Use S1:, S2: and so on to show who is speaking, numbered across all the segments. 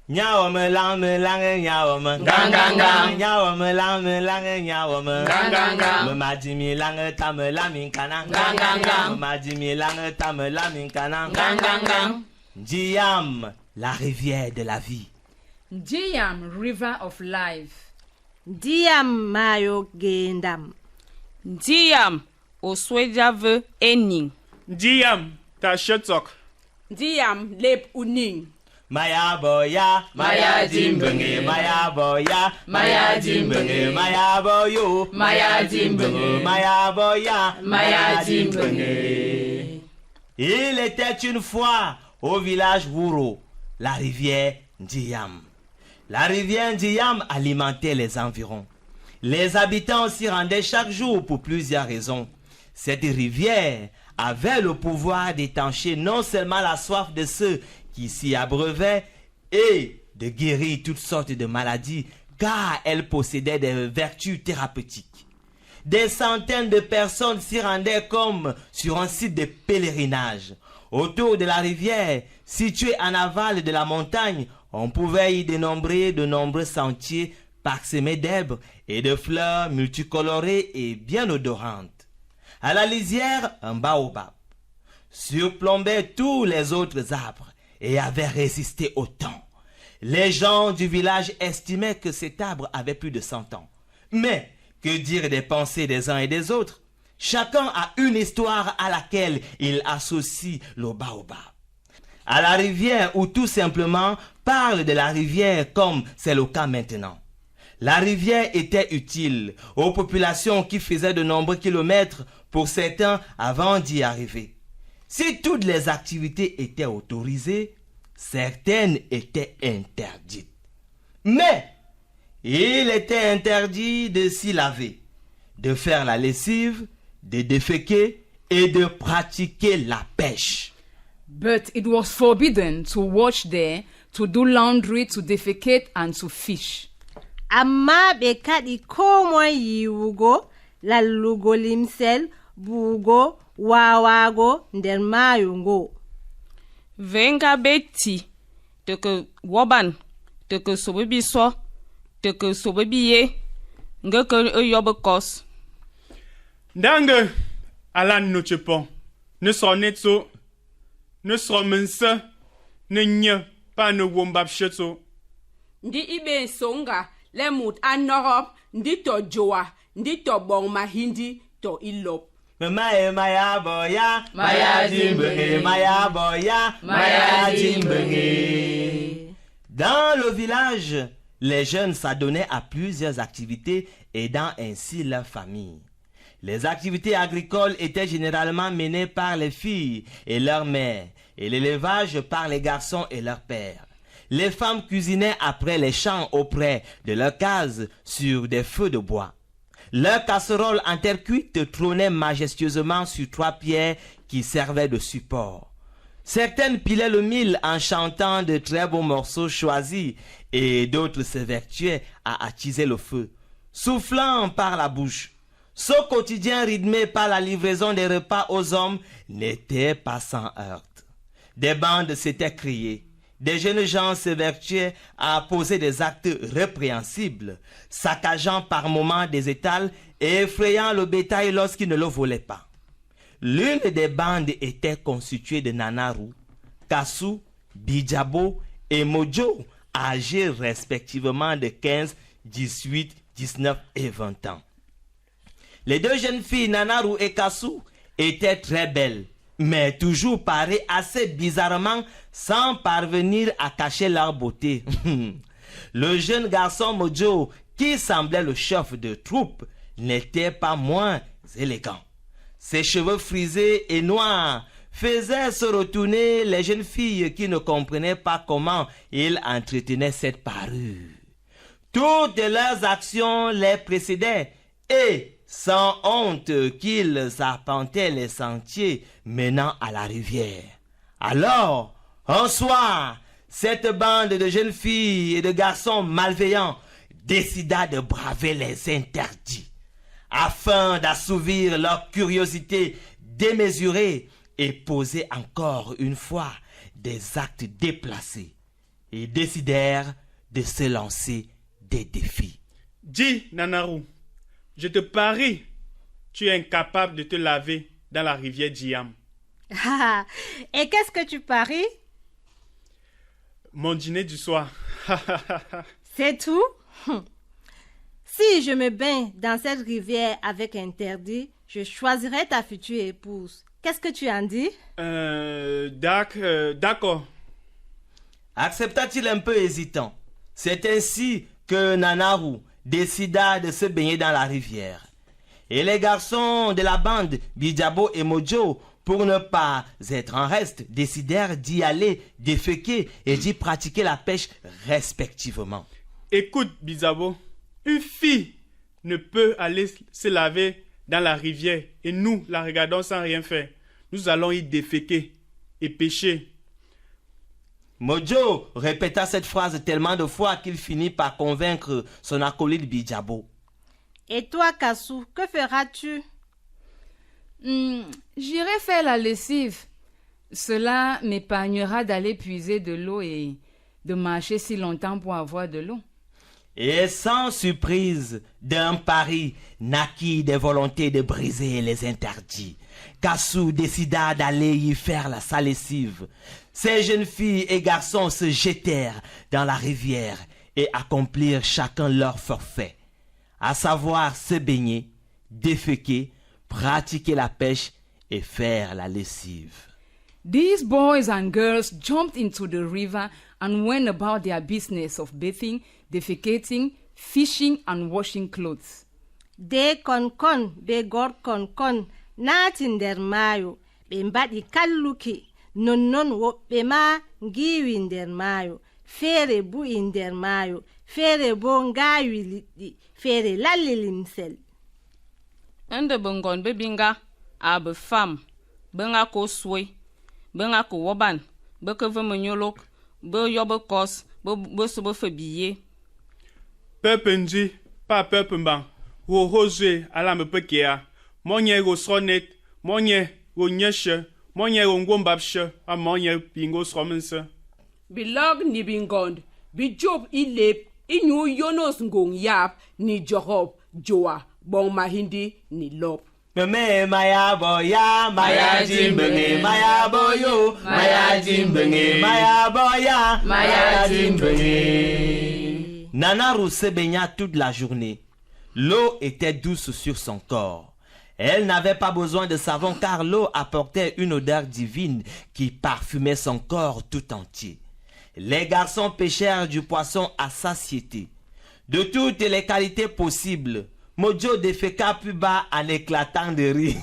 S1: Nyawo me lang nyawo me
S2: gang gang gang
S1: nyawo me lang nyawo me
S2: gang gang gang
S1: me majimi lang ta me la min kana
S2: gang gang gang
S1: me majimi lang ta me la min kana
S2: gang gang gang.
S1: Ndiam, la rivière de la vie.
S3: Ndiam, river of life.
S4: Ndiam mayo gendam.
S5: Ndiam, oswejave ening.
S6: Ndiam, ta shotok.
S5: Ndiam, lep uning.
S1: Maya boya,
S2: Maya jimbenge,
S1: maya boya,
S2: Maya jimbenge,
S1: maya boyo,
S2: Maya jimbenge,
S1: maya boya,
S2: Maya jimbenge.
S1: Il était une fois au village Wuro, la rivière Ndiam. La rivière Ndiam alimentait les environs. Les habitants s'y rendaient chaque jour pour plusieurs raisons. Cette rivière avait le pouvoir d'étancher non seulement la soif de ceux qui s'y abreuvaient et de guérir toutes sortes de maladies, car elle possédait des vertus thérapeutiques. Des centaines de personnes s'y rendaient comme sur un site de pèlerinage. Autour de la rivière, située en aval de la montagne, on pouvait y dénombrer de nombreux sentiers parsemés d'herbes et de fleurs multicolorées et bien odorantes. À la lisière, un baobab surplombait tous les autres arbres et avait résisté au temps. Les gens du village estimaient que cet arbre avait plus de 100 ans. Mais que dire des pensées des uns et des autres? Chacun a une histoire à laquelle il associe le baobab. À la rivière ou tout simplement parle de la rivière comme c'est le cas maintenant. La rivière était utile aux populations qui faisaient de nombreux kilomètres pour certains avant d'y arriver. Si toutes les activités étaient autorisées, certaines étaient interdites. Mais il était interdit de s'y laver, de faire la lessive, de déféquer et de pratiquer la pêche.
S3: But it was forbidden to wash there, to do laundry, to defecate, and to fish.
S4: Amma ɓe kaɗi ko moye yiwugo, lallugo limsel, buugo, wawago nder maayo ngo.
S5: Venga beti, teke woban, teke sobebi so, teke sobebi ye, ngeke yobe kos.
S6: Ndange, alan no chepon. Ne so netso. Ne so mense. Ne nye, pa ne wombab sheto.
S5: Ndi ibe songa, lemut anorop, ndi to joa, ndi to bong mahindi, to ilop.
S1: Maya boya,
S2: Maya jimbenge,
S1: maya boya,
S2: Maya jimbenge.
S1: Dans le village, les jeunes s'adonnaient à plusieurs activités aidant ainsi leur famille. Les activités agricoles étaient généralement menées par les filles et leurs mères et l'élevage par les garçons et leurs pères. Les femmes cuisinaient après les champs auprès de leurs cases sur des feux de bois. Leurs casseroles en terre cuite trônaient majestueusement sur 3 pierres qui servaient de support. Certaines pilaient le mil en chantant de très beaux morceaux choisis et d'autres se vertuaient à attiser le feu, soufflant par la bouche. Ce quotidien rythmé par la livraison des repas aux hommes n'était pas sans heurts. Des bandes s'étaient créées. Des jeunes gens se vertuaient à poser des actes répréhensibles, saccageant par moments des étals et effrayant le bétail lorsqu'ils ne le volaient pas. L'une des bandes était constituée de Nanaru, Kassou, Bijabo et Mojo, âgés respectivement de 15, 18, 19 et 20 ans. Les 2 jeunes filles, Nanaru et Kassou, étaient très belles, mais toujours parées assez bizarrement sans parvenir à cacher leur beauté. Le jeune garçon Mojo, qui semblait le chef de troupe, n'était pas moins élégant. Ses cheveux frisés et noirs faisaient se retourner les jeunes filles qui ne comprenaient pas comment il entretenait cette parure. Toutes leurs actions les précédaient et, sans honte, qu'ils arpentaient les sentiers menant à la rivière. Alors, un soir, cette bande de jeunes filles et de garçons malveillants décida de braver les interdits afin d'assouvir leur curiosité démesurée et poser encore une fois des actes déplacés. Ils décidèrent de se lancer des défis.
S6: Dis, Nanaru, je te parie, tu es incapable de te laver dans la rivière Diam.
S4: Ah, et qu'est-ce que tu paries?
S6: Mon dîner du soir.
S4: C'est tout? Si je me baigne dans cette rivière avec interdit, je choisirai ta future épouse. Qu'est-ce que tu en dis?
S6: D'accord.
S1: Accepta-t-il un peu hésitant. C'est ainsi que Nanaru décida de se baigner dans la rivière. Et les garçons de la bande, Bijabo et Mojo, pour ne pas être en reste, décidèrent d'y aller déféquer et d'y pratiquer la pêche respectivement.
S6: Écoute, Bizabo, une fille ne peut aller se laver dans la rivière et nous la regardons sans rien faire. Nous allons y déféquer et pêcher.
S1: Mojo répéta cette phrase tellement de fois qu'il finit par convaincre son acolyte Bijabo.
S4: Et toi, Kassou, que feras-tu?
S3: J'irai faire la lessive. Cela m'épargnera d'aller puiser de l'eau et de marcher si longtemps pour avoir de l'eau.
S1: Et sans surprise, d'un pari naquit des volontés de briser les interdits. Kassou décida d'aller y faire sa lessive. Ces jeunes filles et garçons se jetèrent dans la rivière et accomplirent chacun leur forfait, à savoir se baigner, déféquer, pratiquer la pêche et faire la lessive.
S3: These boys and girls jumped into the river and went about their business of bathing, defecating, fishing and washing clothes.
S4: De konkon be gor konkon naati nder maayo ɓe mbaɗi kalluki nonnon woɓɓe ma ngiwi nder maayo feere bu'i nder maayo feere bo ngaawi liɗɗi feere lalli limsel.
S2: Inde bengon be binga a be fam be nga ko swoi be nga ko woban be ke ve menyolok be yo be kos be so be febiye.
S6: Peuple ndi pa peuple mban wo hozwe ala me pekea monye go sonet monye go nyeshe monye go ngombapshe a monye bingo sromense.
S5: Bilog ni bingond, bi job ilep, inyu yonos ngong yap, ni jorob, joa, bon mahindi, ni lop.
S1: Meme maya boya, maya jimbenge, maya boyo, maya jimbenge, maya boya, maya jimbenge. Nanaru se baigna toute la journée. L'eau était douce sur son corps. Elle n'avait pas besoin de savon car l'eau apportait une odeur divine qui parfumait son corps tout entier. Les garçons pêchèrent du poisson à satiété. De toutes les qualités possibles, Mojo déféqua plus bas en éclatant de rire.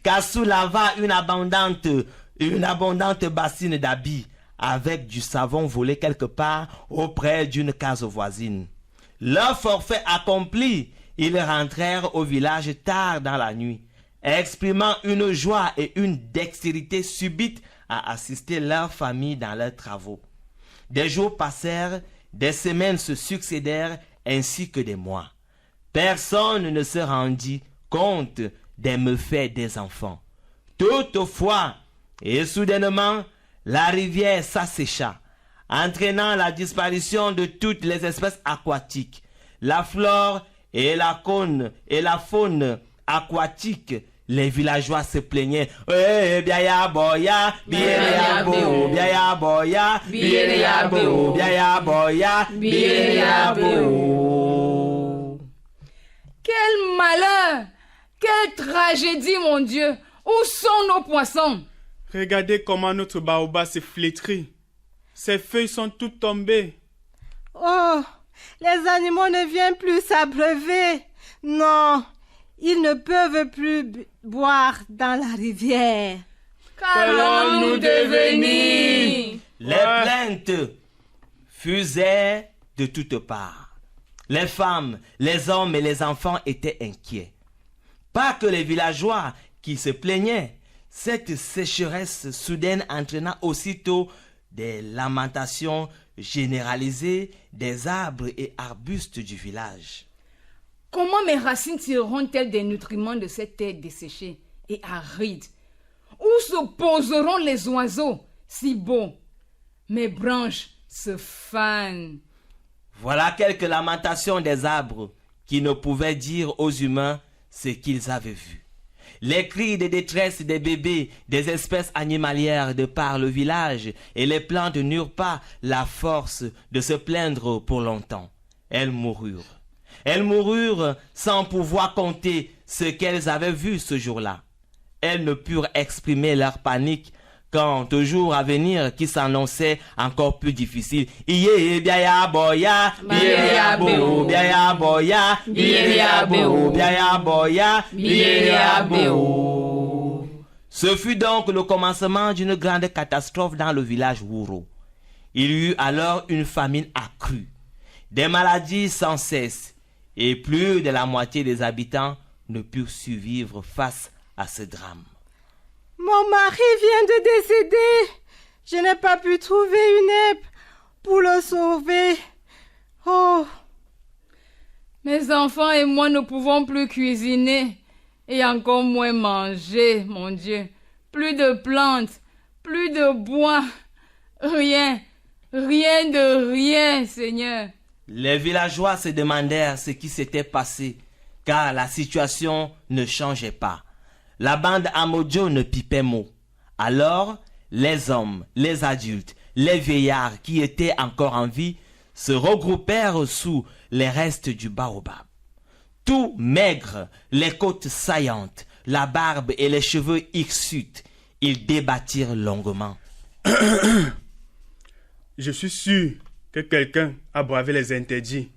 S1: Kassou lava une abondante bassine d'habits avec du savon volé quelque part auprès d'une case voisine. Leur forfait accompli, ils rentrèrent au village tard dans la nuit, exprimant une joie et une dextérité subite à assister leur famille dans leurs travaux. Des jours passèrent, des semaines se succédèrent ainsi que des mois. Personne ne se rendit compte des méfaits des enfants. Toutefois, et soudainement, la rivière s'assécha, entraînant la disparition de toutes les espèces aquatiques. La flore et la faune aquatique, les villageois se plaignaient. Biaya boya, biaya bo, biaya boya, biaya bo, biaya boya, biaya bo.
S3: Quel malheur! Quelle tragédie, mon Dieu! Où sont nos poissons?
S6: Regardez comment notre baobab s'est flétri. Ses feuilles sont toutes tombées.
S4: Oh, les animaux ne viennent plus s'abreuver. Non, ils ne peuvent plus boire dans la rivière.
S2: Qu'allons-nous devenir?
S1: Les plaintes fusaient de toutes parts. Les femmes, les hommes et les enfants étaient inquiets. Pas que les villageois qui se plaignaient. Cette sécheresse soudaine entraîna aussitôt des lamentations généralisées des arbres et arbustes du village.
S3: Comment mes racines tireront-elles des nutriments de cette terre desséchée et aride? Où se poseront les oiseaux, si beaux, Mes branches se fanent.
S1: Voilà quelques lamentations des arbres qui ne pouvaient dire aux humains ce qu'ils avaient vu. Les cris de détresse des bébés, des espèces animalières de par le village et les plantes n'eurent pas la force de se plaindre pour longtemps. Elles moururent. Elles moururent sans pouvoir compter ce qu'elles avaient vu ce jour-là. Elles ne purent exprimer leur panique quant au jour à venir qui s'annonçait encore plus difficile. Iye biaya boya, biaya bo, biaya boya, biaya bo, biaya boya, biaya bo. Ce fut donc le commencement d'une grande catastrophe dans le village Wuro. Il y eut alors une famine accrue, des maladies sans cesse, et plus de la moitié des habitants ne purent survivre face à ce drame.
S4: Mon mari vient de décéder. Je n'ai pas pu trouver une herbe pour le sauver. Oh,
S3: Mes enfants et moi ne pouvons plus cuisiner et encore moins manger, mon Dieu. Plus de plantes, plus de bois, rien, rien de rien, Seigneur.
S1: Les villageois se demandèrent ce qui s'était passé, car la situation ne changeait pas. La bande Amodjo ne pipait mot. Alors, les hommes, les adultes, les vieillards qui étaient encore en vie se regroupèrent sous les restes du baobab. Tout maigres, les côtes saillantes, la barbe et les cheveux hirsutes, ils débattirent longuement.
S6: Je suis sûr que quelqu'un a bravé les interdits.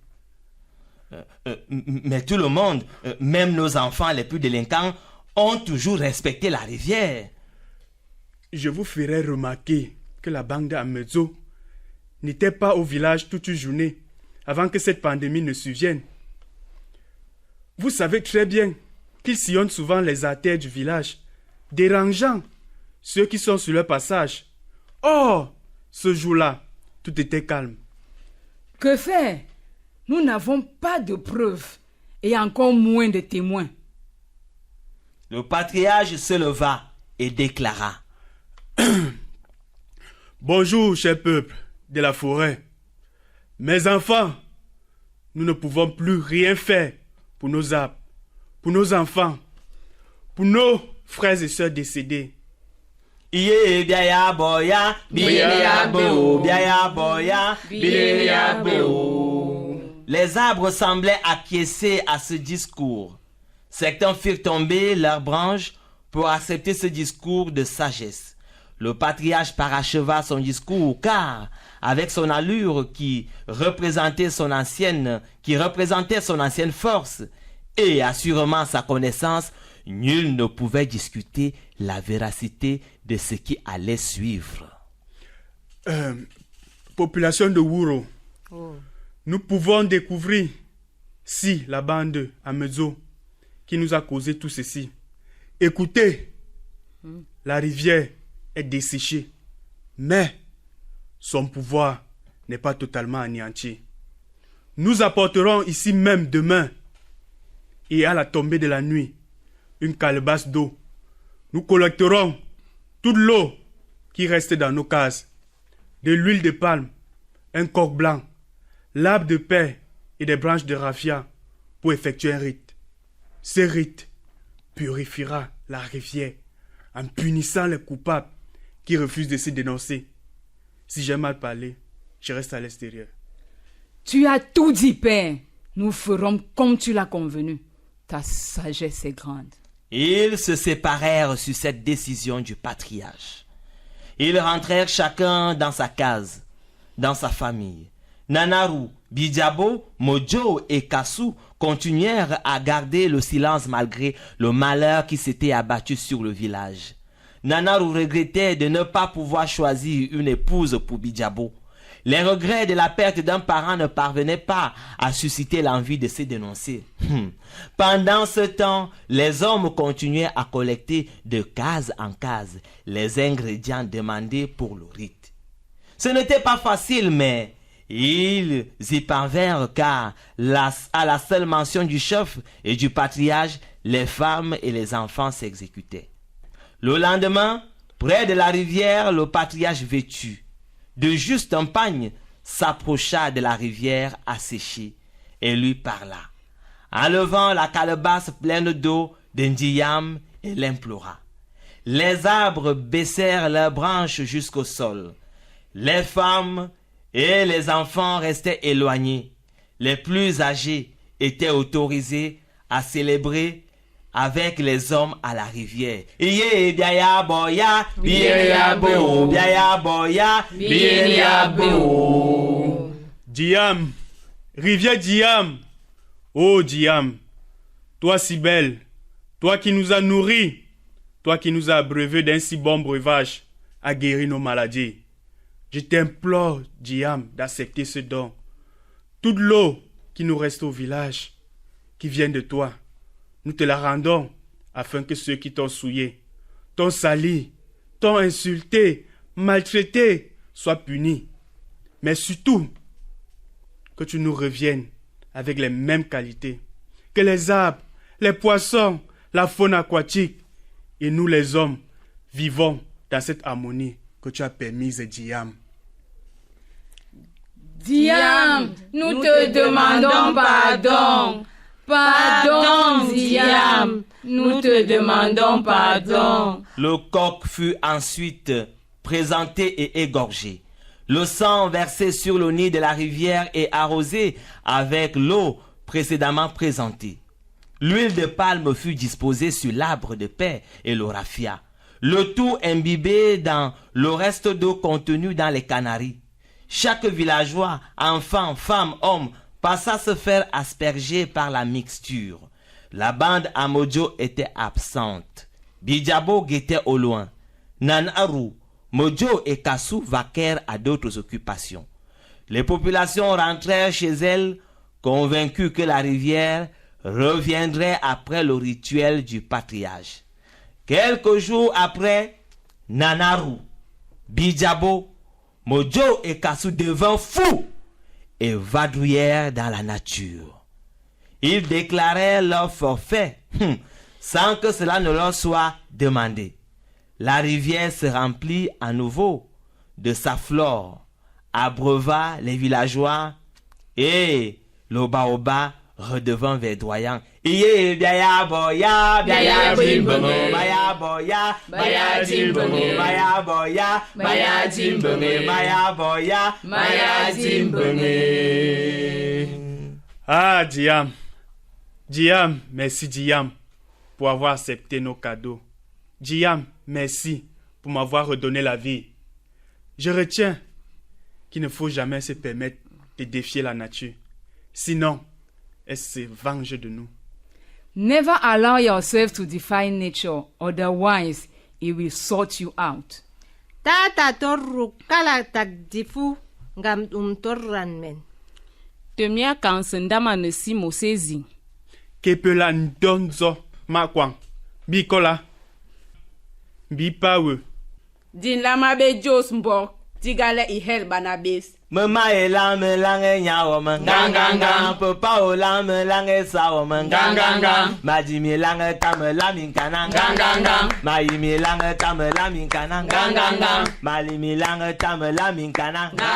S1: Mais tout le monde, même nos enfants les plus délinquants, ont toujours respecté la rivière.
S6: Je vous ferai remarquer que la bande Amedzo n'était pas au village toute une journée avant que cette pandémie ne survienne. Vous savez très bien qu'ils sillonnent souvent les artères du village, dérangeant ceux qui sont sur leur passage. Or, ce jour-là, tout était calme.
S3: Que faire? Nous n'avons pas de preuves et encore moins de témoins.
S1: Le patriarche se leva et déclara.
S6: Bonjour, cher peuple de la forêt. Mes enfants, nous ne pouvons plus rien faire pour nos arbres, pour nos enfants, pour nos frères et sœurs décédés.
S1: Iye biaya boya, biaya bo, biaya boya, biaya bo. Les arbres semblaient acquiescer à ce discours. Certains firent tomber leurs branches pour accepter ce discours de sagesse. Le patriarche paracheva son discours car, avec son allure qui représentait son ancienne force et assurément sa connaissance, nul ne pouvait discuter la véracité de ce qui allait suivre.
S6: Population de Wuro, nous pouvons découvrir si la bande Amedzo qui nous a causé tout ceci. Écoutez, la rivière est desséchée, mais son pouvoir n'est pas totalement anéanti. Nous apporterons ici même demain et à la tombée de la nuit une calebasse d'eau. Nous collecterons toute l'eau qui reste dans nos cases, de l'huile de palme, un coq blanc, l'arbre de paix et des branches de raffia pour effectuer un rite. Ce rite purifiera la rivière en punissant les coupables qui refusent de se dénoncer. Si j'ai mal parlé, je reste à l'extérieur.
S3: Tu as tout dit, Père. Nous ferons comme tu l'as convenu. Ta sagesse est grande.
S1: Ils se séparèrent sur cette décision du patriarche. Ils rentrèrent chacun dans sa case, dans sa famille. Nanaru, Bidjabo, Modjo et Kassou continuèrent à garder le silence malgré le malheur qui s'était abattu sur le village. Nanaru regrettait de ne pas pouvoir choisir une épouse pour Bidjabo. Les regrets de la perte d'un parent ne parvenaient pas à susciter l'envie de se dénoncer. Pendant ce temps, les hommes continuaient à collecter de case en case les ingrédients demandés pour le rite. Ce n'était pas facile, mais ils y parvinrent car, à la seule mention du chef et du patriarche, les femmes et les enfants s'exécutaient. Le lendemain, près de la rivière, le patriarche vêtu de juste un pagne, s'approcha de la rivière asséchée et lui parla. En levant la calebasse pleine d'eau d'Ndiyam, et l'implora. Les arbres baissèrent leurs branches jusqu'au sol. Les femmes et les enfants restaient éloignés. Les plus âgés étaient autorisés à célébrer avec les hommes à la rivière. Iye biaya boya, biaya bo, biaya boya, biaya bo.
S6: Diyam, rivière Diyam, ô Diyam, toi si belle, toi qui nous as nourris, toi qui nous as abreuvés d'un si bon breuvage, à guérir nos maladies. Je t'implore, Diyam, d'accepter ce don. Toute l'eau qui nous reste au village, qui vient de toi, nous te la rendons, afin que ceux qui t'ont souillé, t'ont sali, t'ont insulté, maltraité, soient punis. Mais surtout, que tu nous reviennes avec les mêmes qualités, que les arbres, les poissons, la faune aquatique, et nous les hommes, vivons dans cette harmonie que tu as permise, Diyam.
S3: Diyam, nous te demandons pardon. Pardon, Diyam, nous te demandons pardon.
S1: Le coq fut ensuite présenté et égorgé. Le sang versé sur le nid de la rivière et arrosé avec l'eau précédemment présentée. L'huile de palme fut disposée sur l'arbre de paix et le raffia. Le tout imbibé dans le reste d'eau contenu dans les canaries. Chaque villageois, enfant, femme, homme, passa se faire asperger par la mixture. La bande à Mojo était absente. Bijabo guettait au loin. Nanaru, Mojo et Kassou vaquèrent à d'autres occupations. Les populations rentrèrent chez elles, convaincues que la rivière reviendrait après le rituel du patriage. Quelques jours après, Nanaru, Bijabo, Mojo et Kassou devinrent fous et vadrouillèrent dans la nature. Ils déclarèrent leur forfait sans que cela ne leur soit demandé. La rivière se remplit à nouveau de sa flore, abreuva les villageois et le baobab redevint verdoyant. Iye biaya boya, biaya jimbonge, baya boya, baya jimbonge, baya boya, baya jimbonge, baya boya, baya jimbonge.
S6: Ah, Diyam. Diyam, merci Diyam pour avoir accepté nos cadeaux. Diyam, merci pour m'avoir redonné la vie. Je retiens qu'il ne faut jamais se permettre de défier la nature. Sinon, elle se venge de nous.
S3: Never allow yourself to defy nature, otherwise it will sort you out.
S4: Tata torru kala takdifu ngam torran men.
S2: Temia kansendama nesi mosezi.
S6: Kepela ndonzo makwang. Bikola. Bipawe.
S5: Din lama be jos mbok, tigale i hel banabes.
S1: Mama elame lange nyawo manganga papa olame lange sawo manganga majimi lange kame lamin kananga maimi lange kame lamin kananga malimi lange kame lamin kananga